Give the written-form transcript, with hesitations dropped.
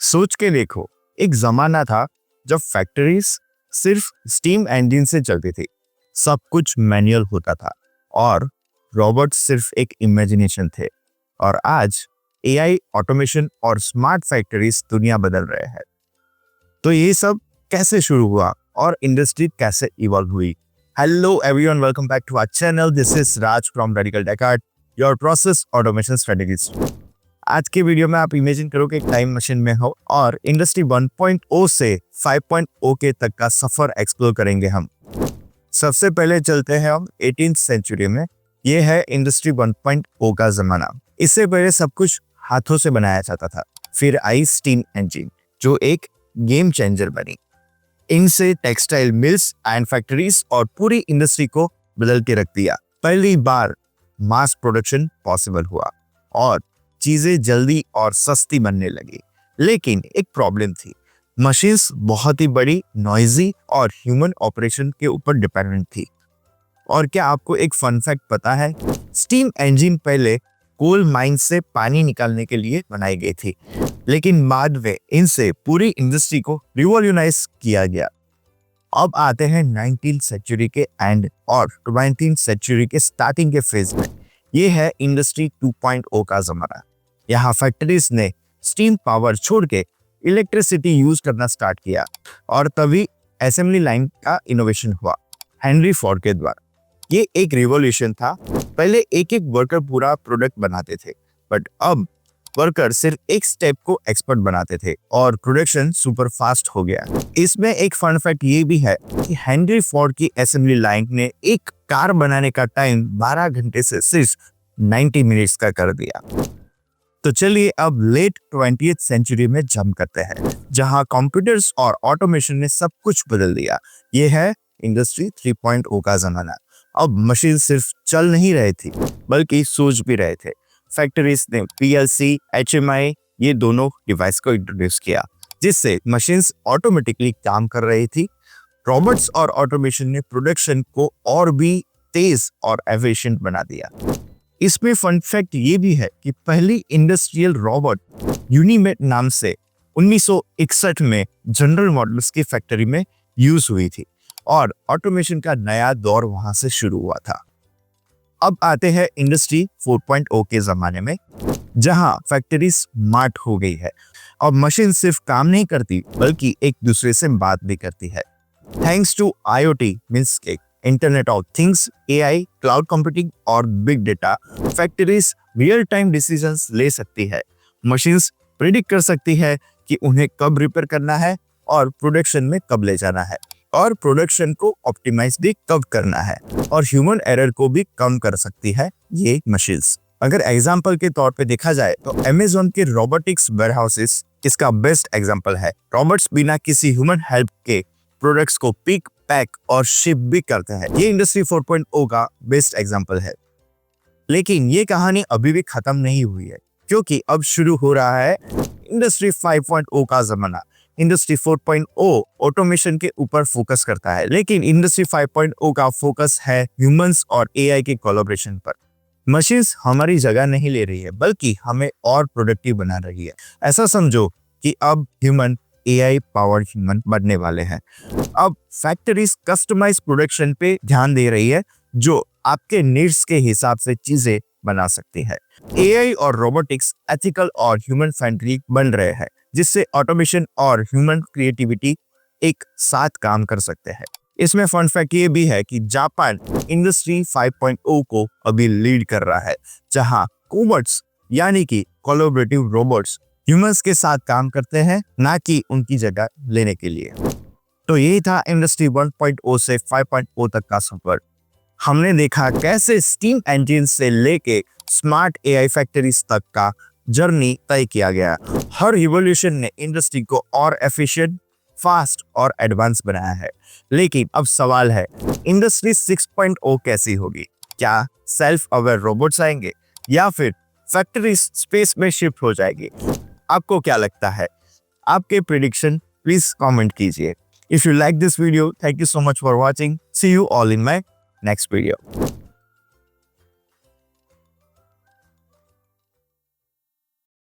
सोच के देखो, एक जमाना था जब फैक्ट्रीज सिर्फ स्टीम इंजन से चलती थी। सब कुछ मैनुअल होता था और रोबोट सिर्फ एक इमेजिनेशन थे। और आज एआई, ऑटोमेशन और स्मार्ट फैक्ट्रीज दुनिया बदल रहे हैं। तो ये सब कैसे शुरू हुआ और इंडस्ट्री कैसे इवॉल्व हुई? Hello everyone, welcome back to our channel. This is Raj from Radical Deckard, your process automation strategist. आज के वीडियो में आप इमेजिन करो कि एक टाइम मशीन में हो और इंडस्ट्री 1.0 से 5.0 के तक का सफर एक्सप्लोर करेंगे हम। सबसे पहले चलते हैं हम 18th सेंचुरी में। ये है इंडस्ट्री 1.0 का जमाना। इससे पहले सब कुछ हाथों से बनाया जाता था। फिर आई स्टीम इंजन जो एक गेम चेंजर बनी। इनसे टेक्सटाइल मिल्स एंड फैक्ट्रीज और पूरी इंडस्ट्री को बदल के रख दिया। पहली बार मास प्रोडक्शन पॉसिबल हुआ और चीजें जल्दी और सस्ती बनने लगी। लेकिन एक प्रॉब्लम थी, मशीन्स बहुत ही बड़ी, नॉइजी और ह्यूमन ऑपरेशन के ऊपर डिपेंडेंट थी। और क्या आपको एक फन फैक्ट पता है? स्टीम इंजन पहले कोल माइन से पानी निकालने के लिए बनाई गई थी, लेकिन बाद में इनसे पूरी इंडस्ट्री को रिवॉल्यूशनाइज किया गया। अब आते हैं 19th सेंचुरी के एंड और 20th सेंचुरी के स्टार्टिंग के फेज में। ये है इंडस्ट्री 2.0 का जमाना। यहाँ फैक्ट्रीज ने स्टीम पावर छोड़ के इलेक्ट्रिसिटी यूज करना स्टार्ट किया और तभी असेंबली लाइन का इनोवेशन हुआ हेनरी फोर्ड के द्वारा। ये एक रिवॉल्यूशन था। पहले एक एक वर्कर पूरा प्रोडक्ट बनाते थे, बट अब वर्कर सिर्फ एक स्टेप को एक्सपर्ट बनाते थे और प्रोडक्शन सुपर फास्ट हो गया। इसमें एक फन फैक्ट ये भी है कि हेनरी फोर्ड की असेंबली लाइन ने एक कार बनाने का टाइम 12 घंटे से सिर्फ 90 मिनट्स का कर दिया। तो चलिए अब लेट 20th सेंचुरी में जंप करते हैं, जहां कंप्यूटर्स और ऑटोमेशन ने सब कुछ बदल दिया। ये है इंडस्ट्री 3.0 का जमाना। अब मशीन सिर्फ चल नहीं रहे थी, बल्कि सोच भी रहे थे। फैक्ट्रीज ने पीएलसी, एचएमआई ये दोनों डिवाइस को इंट्रोड्यूस किया, जिससे मशीन्स ऑटोमेटिकली काम कर रही थी। रोबोट्स और ऑटोमेशन ने प्रोडक्शन को और भी तेज और एफिशिएंट बना दिया। इसमें फन फैक्ट ये भी है कि पहली इंडस्ट्रियल रोबोट यूनिमेट नाम से 1961 में जनरल मोटर्स की फैक्ट्री में यूज हुई थी और ऑटोमेशन का नया दौर वहां से शुरू हुआ था। अब आते हैं इंडस्ट्री 4.0 के जमाने में, जहां फैक्ट्री स्मार्ट हो गई है। अब मशीन सिर्फ काम नहीं करती, बल्कि एक दूसरे से बात भी करती है। थैंक्स टू IoT मींस के internet of things, AI, cloud computing और big data, factories real time decisions ले सकती है। मशीन्स प्रिडिक्ट कर सकती है कि उन्हें कब रिपेयर करना है और प्रोडक्शन में कब ले जाना है, और प्रोडक्शन को ऑप्टिमाइज भी कब करना है, और ह्यूमन एरर को भी कम कर सकती है ये मशीन्स। अगर एग्जाम्पल के तौर पे देखा जाए तो अमेज़न के रोबोटिक्स वेयरहाउसेस इसका बेस्ट एग्जाम्पल है। रोबोट्स बिना किसी ह्यूमन हेल्प के प्रोडक्ट्स को पिक, पैक और शिप भी करते हैं। ये इंडस्ट्री 4.0 का बेस्ट एग्जांपल है। लेकिन ये कहानी अभी भी खत्म नहीं हुई है, क्योंकि अब शुरू हो रहा है इंडस्ट्री 5.0 का जमाना। इंडस्ट्री 4.0 ऑटोमेशन के ऊपर फोकस करता है, लेकिन इंडस्ट्री 5.0 का फोकस है ह्यूमंस और एआई के कोलैबोरेशन पर। मशीन्स हमारी जगह नहीं ले रही है, बल्कि हमें और प्रोडक्टिव बना रही है। ऐसा समझो कि अब ह्यूमन एआई पावर्ड ह्यूमन बनने वाले हैं। अब फैक्ट्रीज कस्टमाइज प्रोडक्शन पे ध्यान दे रही है, जो आपके नीड्स के हिसाब से चीजें बना सकती है। एआई और रोबोटिक्स एथिकल और ह्यूमन फ्रेंडली बन रहे हैं, जिससे ऑटोमेशन और ह्यूमन क्रिएटिविटी एक साथ काम कर सकते हैं। इसमें फन फैक्ट ये भी है कि जापान इंडस्ट्री 5.0 को अभी लीड कर रहा है, जहां कोबोट्स यानी कि कोलैबोरेटिव रोबोट्स ह्यूमंस के साथ काम करते हैं, ना कि उनकी जगह लेने के लिए। तो यही था इंडस्ट्री 1.0 से 5.0 तक का सफर। हमने देखा कैसे स्टीम इंजन से लेके स्मार्ट एआई फैक्ट्रीज तक का जर्नी तय किया गया। हर रिवॉल्यूशन ने इंडस्ट्री को और एफिशिएंट, फास्ट और एडवांस बनाया है। लेकिन अब सवाल है, इंडस्ट्री 6.0 कैसी होगी? क्या सेल्फ अवेयर रोबोट्स आएंगे या फिर फैक्ट्री स्पेस में शिफ्ट हो जाएगी? आपको क्या लगता है? आपके प्रेडिक्शन प्लीज कमेंट कीजिए। If you like this video, thank you so much for watching. See you all in my next video.